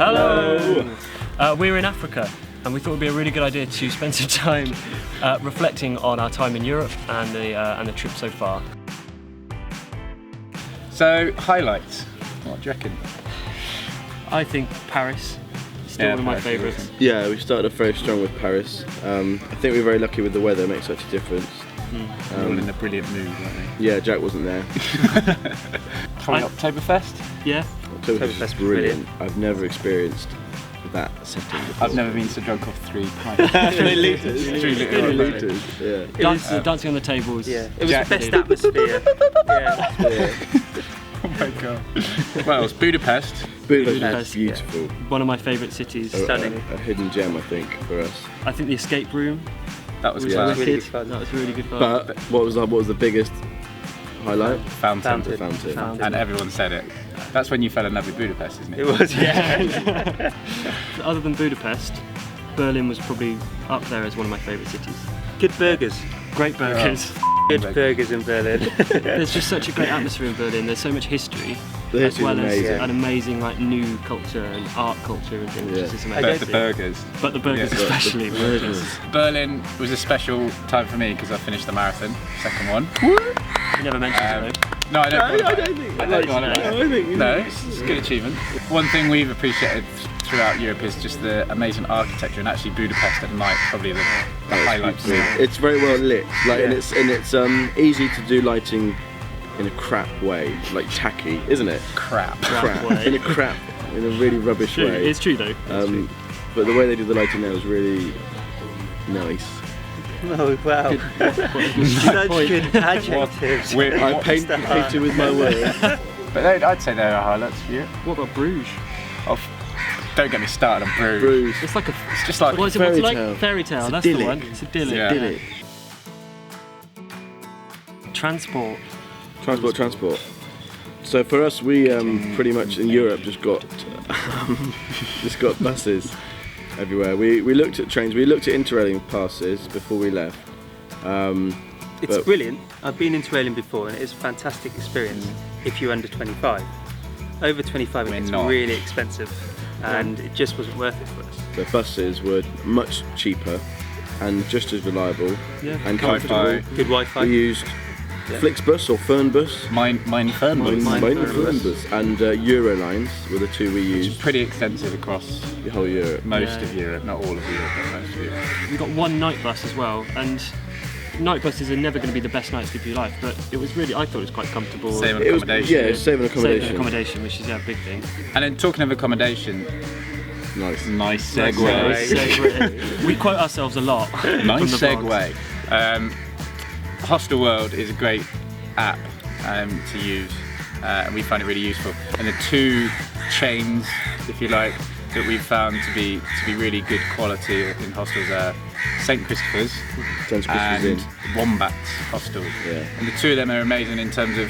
Hello! We're in Africa, and we thought it would be a really good idea to spend some time reflecting on our time in Europe and the trip so far. So, highlights. What do you reckon? I think Paris is still one of my favourites. Yeah, we started off very strong with Paris. I think we were very lucky with the weather, it makes such a difference. We're all in a brilliant mood, weren't we? Yeah, Jack wasn't there. Probably Oktoberfest? Yeah. Oktoberfest is brilliant. I've never experienced that setting before. I've never been so drunk off 3 pints. 3 litres. 3 litres, yeah. Dancing on the tables. Yeah, it was the best atmosphere. Yeah. Oh my god. Well, it's Budapest. Budapest is beautiful. One of my favourite cities. Stunning. A hidden gem, I think, for us. I think the escape room. That was really good fun. That was really good fun. But what was the biggest highlight? Fountain. The fountain. And everyone said it. That's when you fell in love with Budapest, isn't it? It was, yeah. Other than Budapest, Berlin was probably up there as one of my favourite cities. Good burgers. Great burgers. Good burgers in Berlin. There's just such a great atmosphere in Berlin. There's so much history, The as history's well as amazing. an amazing new culture and art culture and things. Yeah. Which is But amazing. the burgers. But the burgers Yeah. especially. Berlin was a special time for me because I finished the marathon, second one. You never mentioned it though. No, I don't. I don't think. I don't go on about it. I think. No, it's a good achievement. One thing we've appreciated throughout Europe is just the amazing architecture, and actually Budapest at night probably the highlights. It's very well lit, and it's easy to do lighting in a crap way, like tacky, isn't it? Crap. way. In a really rubbish True. way. It's true though. But the way they do the lighting now is really nice. Oh wow. Such good adjectives. I paint the picture with my words. But I'd say they're our highlights for you. What about Bruges? Oh, don't get me started on Bruges. Bruges. It's like It's just like what is it? fairy What's it tale. like? Fairy tale. It's That's the idyllic. one. It's idyllic. Yeah. Idyllic. Transport. Transport. So for us, we pretty much in Europe just got buses everywhere. We looked at trains. We looked at interrailing passes before we left. It's brilliant. I've been into Interrailing before and it is a fantastic experience if you're under 25. Over 25 We're it's not. really expensive and it just wasn't worth it for us. The buses were much cheaper and just as reliable and comfortable. Wi-Fi. Good Wi-Fi. We used Flixbus or Fernbus. Mine Fernbus. Mine Fernbus and Eurolines were the two we Which is used. pretty extensive across The whole Europe. most of Europe, not all of Europe, but most of Europe. We got one night bus as well, and night buses are never going to be the best night sleep of your life, but it was really, I thought it was quite comfortable. Same It was, accommodation. yeah, saving accommodation. Saving accommodation, which is a big thing. And then talking of accommodation, Nice. nice Nice segue. segue. We quote ourselves a lot. Nice from the vlogs. segue. Hostel World is a great app to use, and we find it really useful. And the two chains, if you like, that we've found to be really good quality in hostels are St Christopher's St. Christopher's and Inn. Wombats Hostel. Yeah. And the two of them are amazing in terms of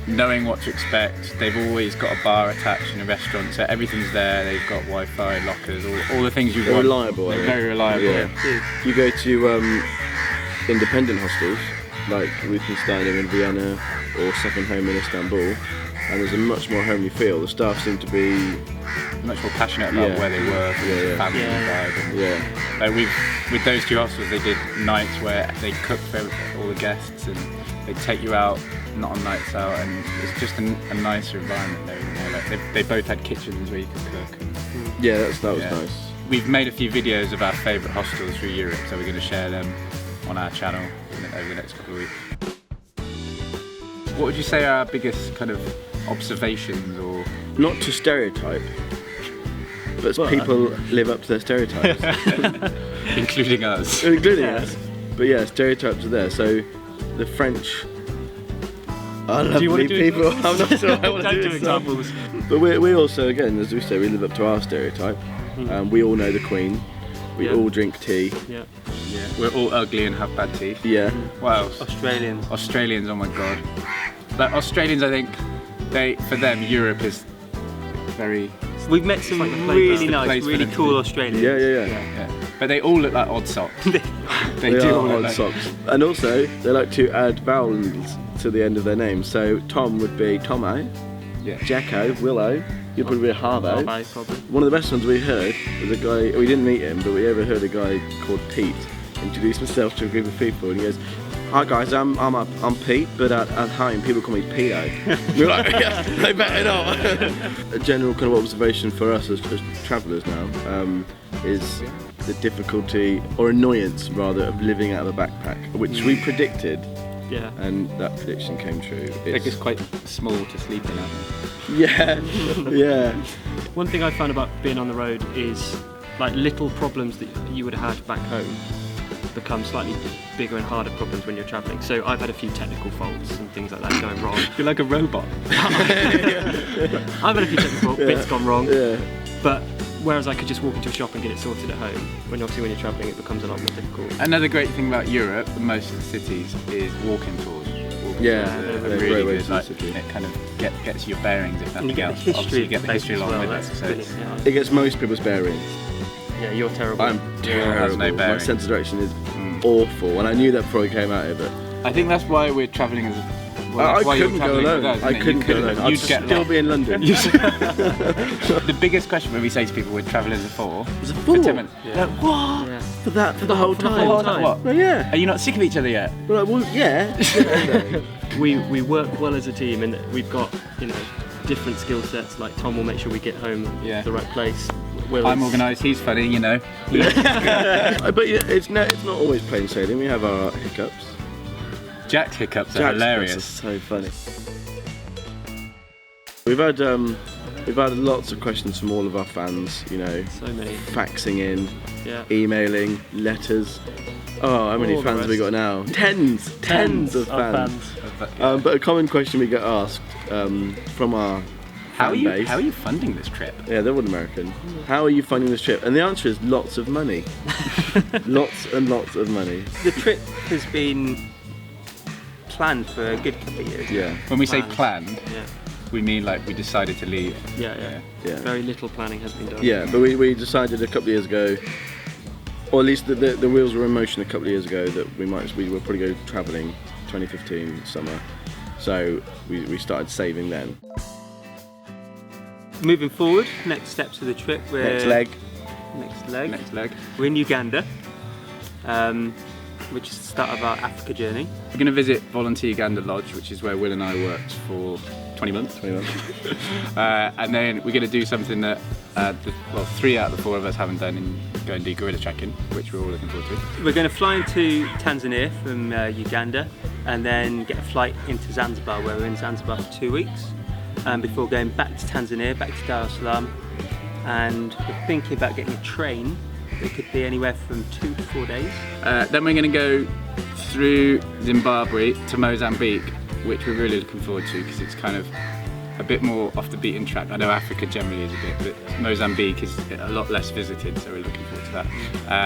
knowing what to expect. They've always got a bar attached in a restaurant, so everything's there. They've got Wi-Fi, lockers, all the things you They're want. reliable. I They're think. very reliable. Yeah. You go to independent hostels, like we can stay in them in Vienna or Second Home in Istanbul, and there's a much more homely feel. The staff seem to be, Much more passionate about Yeah. where they work, Yeah. family Yeah. vibe. And yeah, like with those two hostels, they did nights where they cook for all the guests and they take you out, not on nights out, and it's just a nicer environment there. You know? Like they both had kitchens where you could cook. And, yeah, that was Yeah. nice. we've made a few videos of our favourite hostels through Europe, so we're going to share them on our channel over the next couple of weeks. What would you say are our biggest kind of observations or Not to stereotype, but people live up to their stereotypes, including us? including us. But yeah, stereotypes are there. So the French are Do you want lovely to do people. examples? I'm not sure I want Don't to do do examples. But we also, again, as we say, we live up to our stereotype. We all know the Queen. We Yeah. all drink tea. Yeah. Yeah, we're all ugly and have bad teeth. Yeah. What else? Australians. Australians, oh my god. Like Australians, I think for them, Europe is very, We've met some like the really place nice, for really them to cool be. Australians. Yeah. yeah. But they all look like odd socks. They They do are all look odd like socks. And also, they like to add vowels to the end of their names. So Tom would be Tomo, Yeah. Jacko, Willow, you'd probably be a Harbo. Harbo, probably. One of the best ones we heard was a guy, we didn't meet him, but we overheard a guy called Pete introduce himself to a group of people, and he goes, "Hi guys, I'm Pete, but at home people call me Pedo." We're like, yeah, they better not. A general kind of observation for us as travellers now is the difficulty, or annoyance rather, of living out of a backpack, which we predicted. Yeah. And that prediction came true. It's quite small to sleep in, I think. Yeah, yeah. One thing I found about being on the road is like little problems that you would have had back home become slightly bigger and harder problems when you're travelling. So I've had a few technical faults and things like that going wrong. You're like a robot. I've had a few technical faults, bits gone wrong. Yeah. But whereas I could just walk into a shop and get it sorted at home, when you're travelling it becomes a lot more difficult. Another great thing about Europe, and most of the cities, is walking tours. Yeah, They're they're really great ways good. to Like, see. it kind of gets your bearings, if And you nothing get else. the history Obviously, you get the history as along well, with that's it. So brilliant, it's, It gets most people's bearings. Yeah, you're terrible. I'm terrible. no My bearing. sense of direction is awful, and I knew that before I came out here, but I think that's why we're travelling as. Well, I that's why you're couldn't go travelling with alone. us, I isn't it? couldn't You go couldn't- alone. I'd You'd get still lost. be in London. The biggest question when we say to people we're travelling as a four. It's a for fool. 10 minutes, Yeah. Like, what? Yeah. For that? For the whole time? whole time. What? Well, yeah. Are you not sick of each other yet? We're like, well, yeah. We work well as a team, and we've got different skill sets. Like Tom will make sure we get home Yeah. to the right place. Will I'm is- organised, he's funny, you know. But yeah, it's not always plain sailing. We have our hiccups. Jack's hiccups are Jack's hilarious. hiccups are so funny. We've had lots of questions from all of our fans. So many. Faxing in, Yeah. emailing, letters. Oh, how many All the fans have we got rest. now? Tens of fans. But a common question we get asked from our How fan are base. you funding this trip? Yeah, they're all American. How are you funding this trip? And the answer is lots of money. Lots and lots of money. The trip has been planned for a good couple of years. Yeah, When we say Planned. planned, Yeah. we mean like we decided to leave. Yeah. yeah. Very little planning has been done. Yeah, but we decided a couple of years ago, or at least the wheels were in motion a couple of years ago, that we will probably go travelling 2015 summer. So we started saving then. Moving forward, next steps of the trip. Next leg. Next leg. We're in Uganda, which is the start of our Africa journey. We're going to visit Volunteer Uganda Lodge, which is where Will and I worked for 20 months. 20 months. And then we're going to do something that, 3 out of the 4 of us haven't done, and go and do gorilla tracking, which we're all looking forward to. We're going to fly into Tanzania from Uganda, and then get a flight into Zanzibar, where we're in Zanzibar for 2 weeks, before going back to Tanzania, back to Dar es Salaam, and we're thinking about getting a train that could be anywhere from 2 to 4 days. Then we're going to go through Zimbabwe to Mozambique, which we're really looking forward to because it's kind of a bit more off the beaten track. I know Africa generally is a bit, but Mozambique is a lot less visited, so we're looking forward to that.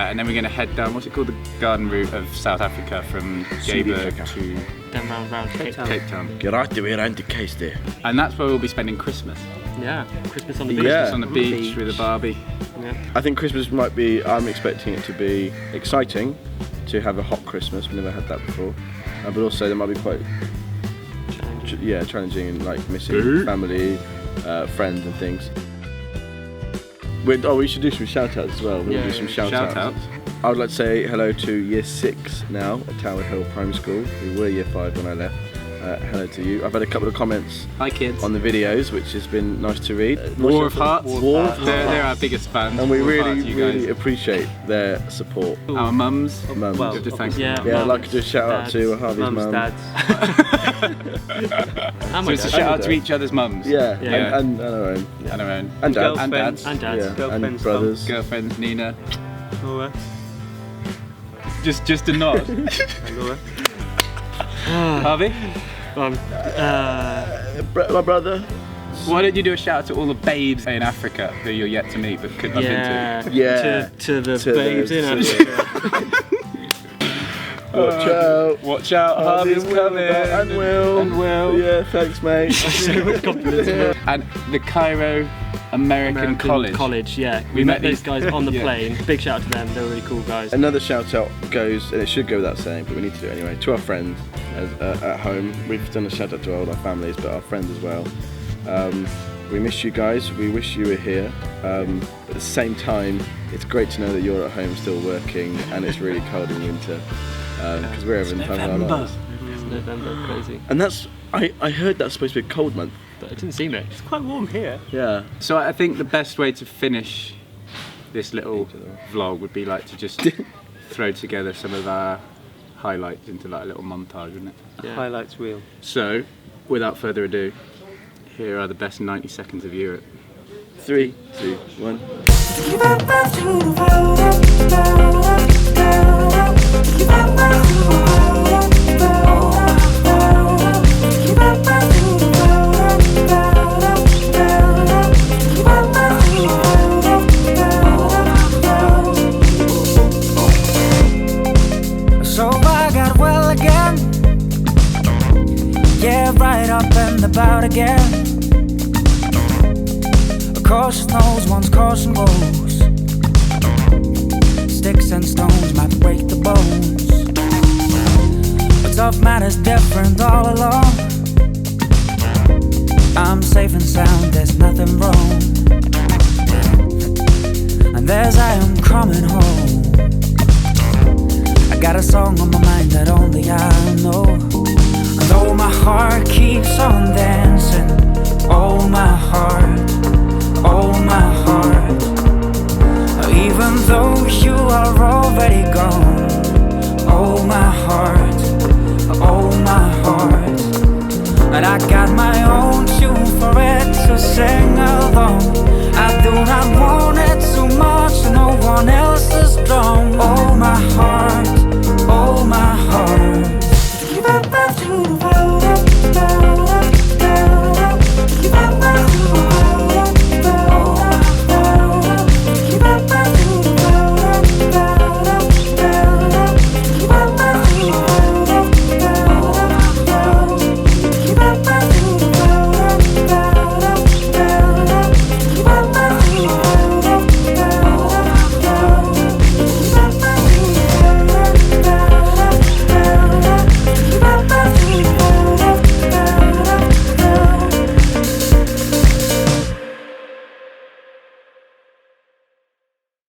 And then we're going to head down, what's it called, the garden route of South Africa from Joburg to Then round Cape Town. Cape Town. Get out the way around the case there. And that's where we'll be spending Christmas. Yeah. Christmas on the beach. Yeah. Just on the beach with a barbie. Yeah. I think Christmas might be, I'm expecting it to be exciting, to have a hot Christmas. We've never had that before. But also there might be quite challenging and like missing family, friends and things. We should do some shout-outs as well. We'll do some shout-outs. I would like to say hello to Year 6 now at Tower Hill Primary School. We were Year 5 when I left. Hello to you. I've had a couple of comments Hi kids. on the videos, which has been nice to read. War of Hearts. War of They're our biggest fans. And we War of really, Hearts, you guys. really appreciate their support. Our mums. Mums. Well, We have to thank Yeah. them. Yeah, I'd like to mums, do a shout out dads, to Harvey's Mums, mum. dads. And So my it's a dad. shout out to each other's mums. Yeah, Yeah. And our own. And our own. And dads. And Girlfriends. dads. And dads. Yeah, Girlfriends, and brothers. Girlfriends, Nina. Laura. Just a nod. Laura. Harvey, My brother. why don't you do a shout out to all the babes in Africa who you're yet to meet but could bump Yeah. into? Yeah. To the To babes in those- Africa. Watch out. Watch out, Harvey's coming. And Will. And Will. Yeah, thanks, mate. So much confidence in them. And the Cairo American College. Yeah. We We met met those these- guys on the Yeah. plane. Big shout out to them. They were really cool guys. Another shout out goes, and it should go without saying, but we need to do it anyway, to our friends at home. We've done a shout out to all our families, but our friends as well. We miss you guys. We wish you were here. But at the same time, it's great to know that you're at home still working, and it's really cold in winter because we're having the time of our lives. It's November, crazy. And that's I heard that's supposed to be a cold month. But it didn't seem it. It's quite warm here. Yeah. So I think the best way to finish this little vlog would be like to just throw together some of our highlights into like a little montage, wouldn't it? Yeah. Highlights reel. So, without further ado, here are the best 90 seconds of Europe. 3, 2, 1. So I got well again, yeah, right up and about again. Cautious knows one's caution goes. Sticks and stones might break the bones, but tough man is different all along. I'm safe and sound, there's nothing wrong. And there's I am coming home. I got a song on my mind that only I know. And though my heart keeps on dancing, oh my heart, oh my heart. Even though you are already gone, oh my heart, oh my heart. And I got my own tune for it to sing along. I do not want it too much, no one else is strong. Oh my heart, oh my heart.